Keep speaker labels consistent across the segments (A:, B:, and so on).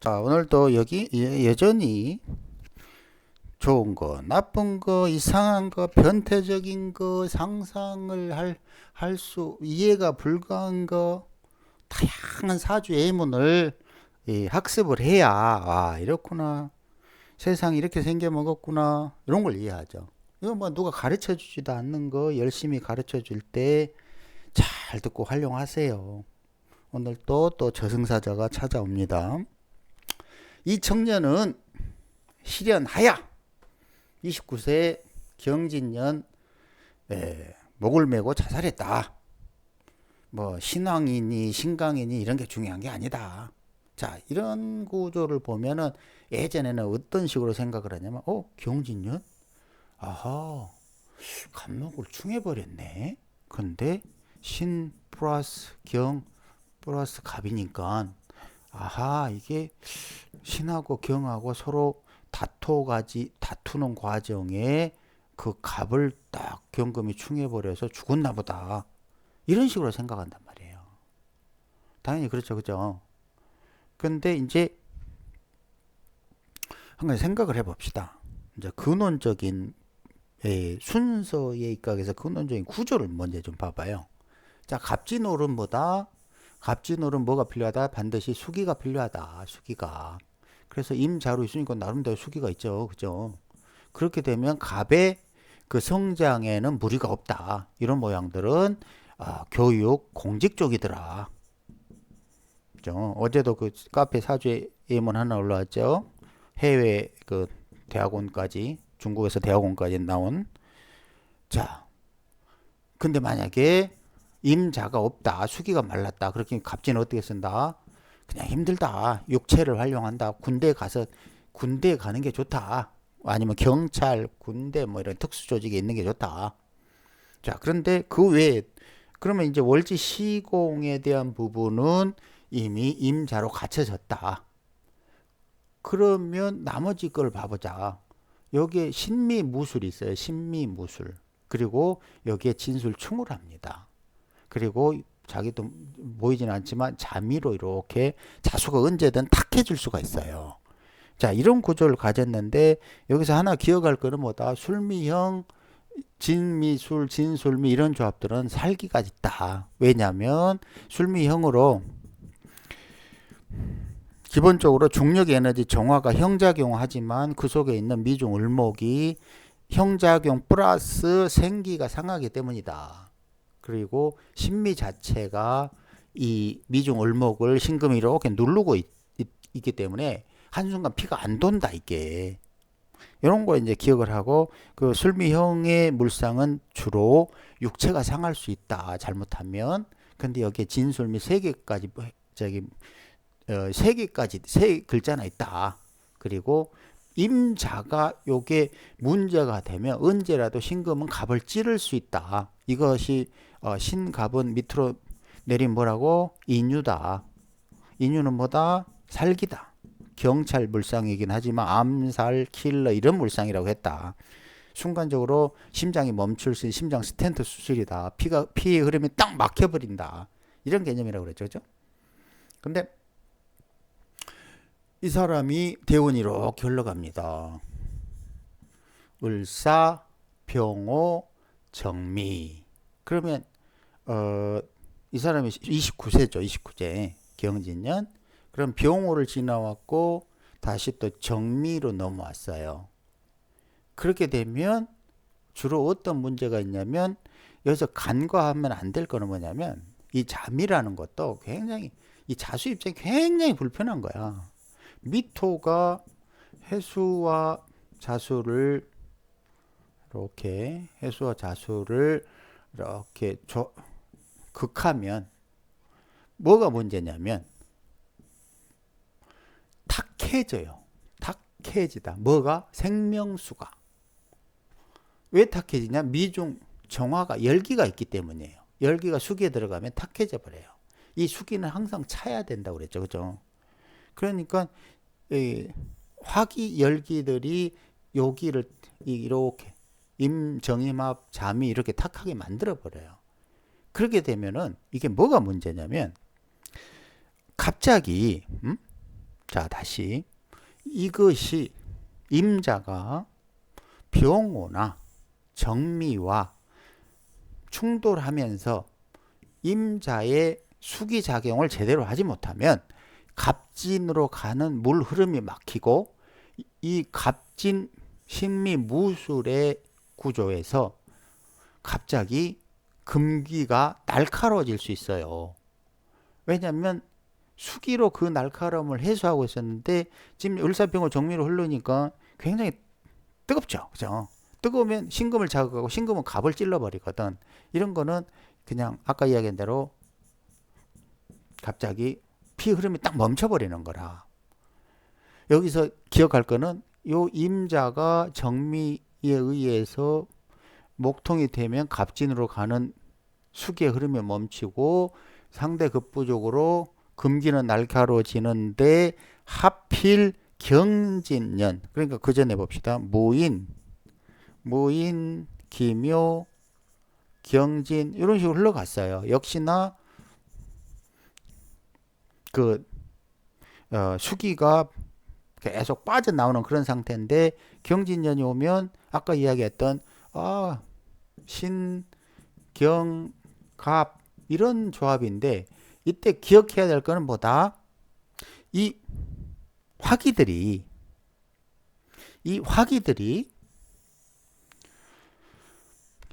A: 자, 오늘도 여기 여전히 좋은 거, 나쁜 거, 이상한 거, 변태적인 거, 상상을 할 수, 이해가 불가한 거, 다양한 사주 예문을 학습을 해야, 아, 이렇구나. 세상이 이렇게 생겨먹었구나. 이런 걸 이해하죠. 이거 뭐 누가 가르쳐 주지도 않는 거 열심히 가르쳐 줄 때 잘 듣고 활용하세요. 오늘 또 저승사자가 찾아옵니다. 이 청년은 실현하야 29세 경진년 목을 메고 자살했다. 뭐 신왕이니 신강이니 이런 게 중요한 게 아니다. 자, 이런 구조를 보면은 예전에는 어떤 식으로 생각을 하냐면 경진년? 아하, 간목을 충해버렸네. 근데 신 플러스 경 플러스 갑이니까 아하, 이게 신하고 경하고 서로 다투는 과정에 그 갑을 딱 경금이 충해버려서 죽었나 보다. 이런 식으로 생각한단 말이에요. 당연히 그렇죠, 그죠? 근데 이제 한 가지 생각을 해봅시다. 이제 근원적인 순서에 입각해서 근원적인 구조를 먼저 좀 봐봐요. 자, 갑진오름보다 갑진오름 뭐가 필요하다? 반드시 수기가 필요하다. 수기가. 그래서 임자로 있으니까 나름대로 수기가 있죠. 그죠? 그렇게 되면 갑의 그 성장에는 무리가 없다. 이런 모양들은 교육, 공직 쪽이더라. 그죠? 어제도 그 카페 사주에 예문 하나 올라왔죠. 해외 그 대학원까지, 중국에서 대학원까지 나온. 자, 근데 만약에 임자가 없다. 수기가 말랐다. 그렇게 갑진은 어떻게 쓴다? 그냥 힘들다. 육체를 활용한다. 군대에 가는 게 좋다. 아니면 경찰, 군대 뭐 이런 특수 조직에 있는 게 좋다. 자, 그런데 그 외에 그러면 이제 월지 시공에 대한 부분은 이미 임자로 갖춰졌다. 그러면 나머지 걸 봐보자. 여기에 신미무술이 있어요. 신미무술. 그리고 여기에 진술충을 합니다. 그리고 자기도 보이진 않지만 자미로 이렇게 자수가 언제든 탁해질 수가 있어요. 자, 이런 구조를 가졌는데 여기서 하나 기억할 거는 뭐다? 술미형, 진미술, 진술미 이런 조합들은 살기가 있다. 왜냐하면 술미형으로 기본적으로 중력 에너지 정화가 형작용하지만 그 속에 있는 미중 을목이 형작용 플러스 생기가 상하기 때문이다. 그리고 신미 자체가 이 미중 을목을 신금이 이렇게 누르고 있기 때문에 한순간 피가 안 돈다 이게. 이런 거 이제 기억을 하고 그 술미형의 물상은 주로 육체가 상할 수 있다. 잘못하면. 근데 여기에 진술미 세 개까지 저기 세 개까지 세 글자나 있다. 그리고 임자가 요게 문제가 되면 언제라도 신금은 갑을 찌를 수 있다. 이것이 신갑은 밑으로 내린 뭐라고? 인유다. 인유는 뭐다? 살기다. 경찰 물상이긴 하지만 암살, 킬러 이런 물상이라고 했다. 순간적으로 심장이 멈출 수 있는 심장 스텐트 수술이다. 피의 흐름이 딱 막혀버린다. 이런 개념이라고 그랬죠. 그죠? 근데 이 사람이 대운이 이렇게 흘러갑니다. 을사, 병호, 정미. 그러면 이 사람이 29세죠. 29세 경진년. 그럼 병호를 지나왔고 다시 또 정미로 넘어왔어요. 그렇게 되면 주로 어떤 문제가 있냐면 여기서 간과하면 안 될 거는 뭐냐면 이 잠이라는 것도 굉장히 이 자수 입장이 굉장히 불편한 거야. 미토가 해수와 자수를 이렇게 해수와 자수를 이렇게 극하면 뭐가 문제냐면 탁해져요. 탁해지다. 뭐가? 생명수가. 왜 탁해지냐? 미중 정화가 열기가 있기 때문이에요. 열기가 수기에 들어가면 탁해져 버려요. 이 수기는 항상 차야 된다고 그랬죠. 그죠? 그러니까 화기 열기들이 여기를 이렇게 임정임합 잠이 이렇게 탁하게 만들어 버려요. 그렇게 되면은 이게 뭐가 문제냐면 갑자기 자, 다시 이것이 임자가 병오나 정미와 충돌하면서 임자의 수기작용을 제대로 하지 못하면 갑진으로 가는 물 흐름이 막히고 이 갑진 신미무술의 구조에서 갑자기 금기가 날카로워질 수 있어요. 왜냐하면 수기로 그 날카로움을 해소하고 있었는데 지금 을사병을 정미로 흐르니까 굉장히 뜨겁죠. 그죠? 뜨거우면 신금을 자극하고 신금은 갑을 찔러버리거든. 이런 거는 그냥 아까 이야기한 대로 갑자기 피 흐름이 딱 멈춰버리는 거라. 여기서 기억할 거는 요 임자가 정미에 의해서 목통이 되면 갑진으로 가는 수기의 흐름이 멈추고 상대 급부족으로 금기는 날카로워지는데 하필 경진년, 그러니까 그 전에 봅시다. 무인, 기묘, 경진 이런 식으로 흘러갔어요. 역시나 그 수기가 계속 빠져나오는 그런 상태인데 경진년이 오면 아까 이야기했던 신, 경, 갑 이런 조합인데 이때 기억해야 될 거는 뭐다? 이 화기들이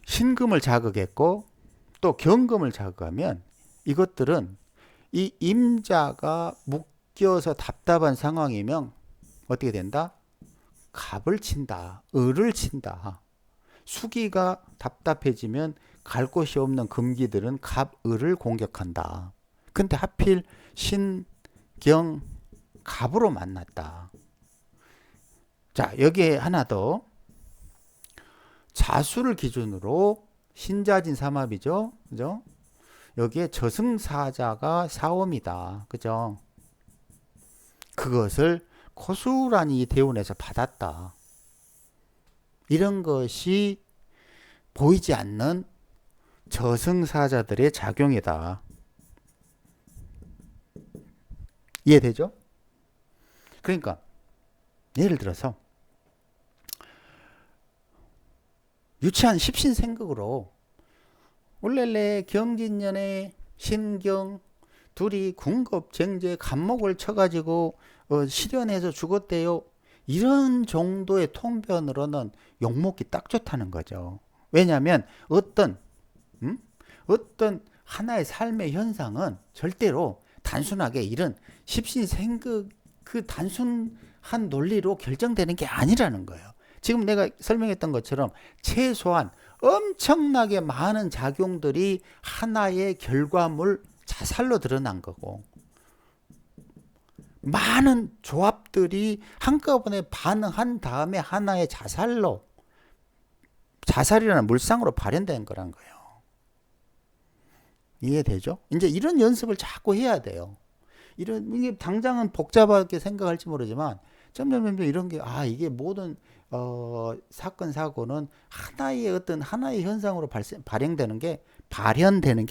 A: 신금을 자극했고 또 경금을 자극하면 이것들은 이 임자가 묶여서 답답한 상황이면 어떻게 된다? 갑을 친다. 을을 친다. 수기가 답답해지면 갈 곳이 없는 금기들은 갑, 을을 공격한다. 근데 하필 신, 경, 갑으로 만났다. 자, 여기에 하나 더. 자수를 기준으로 신자진 삼합이죠. 그죠? 여기에 저승사자가 사옴이다. 그죠? 그것을 고스란히 대운에서 받았다. 이런 것이 보이지 않는 저승사자들의 작용이다. 이해되죠? 그러니까 예를 들어서 유치한 십신생극으로 원래 경진년에 신경 둘이 궁겁쟁제 간목을 쳐가지고 실현해서 죽었대요. 이런 정도의 통변으로는 욕먹기 딱 좋다는 거죠. 왜냐하면 어떤 하나의 삶의 현상은 절대로 단순하게 이런 십신생극 그 단순한 논리로 결정되는 게 아니라는 거예요. 지금 내가 설명했던 것처럼 최소한 엄청나게 많은 작용들이 하나의 결과물 자살로 드러난 거고 많은 조합들이 한꺼번에 반응한 다음에 하나의 자살이라는 물상으로 발현된 거란 거예요. 이해되죠? 이제 이런 연습을 자꾸 해야 돼요. 이게 당장은 복잡하게 생각할지 모르지만 점점 이런 게 이게 모든 사건 사고는 하나의 현상으로 발현되는 게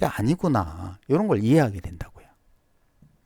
A: 아니구나. 이런 걸 이해하게 된다고.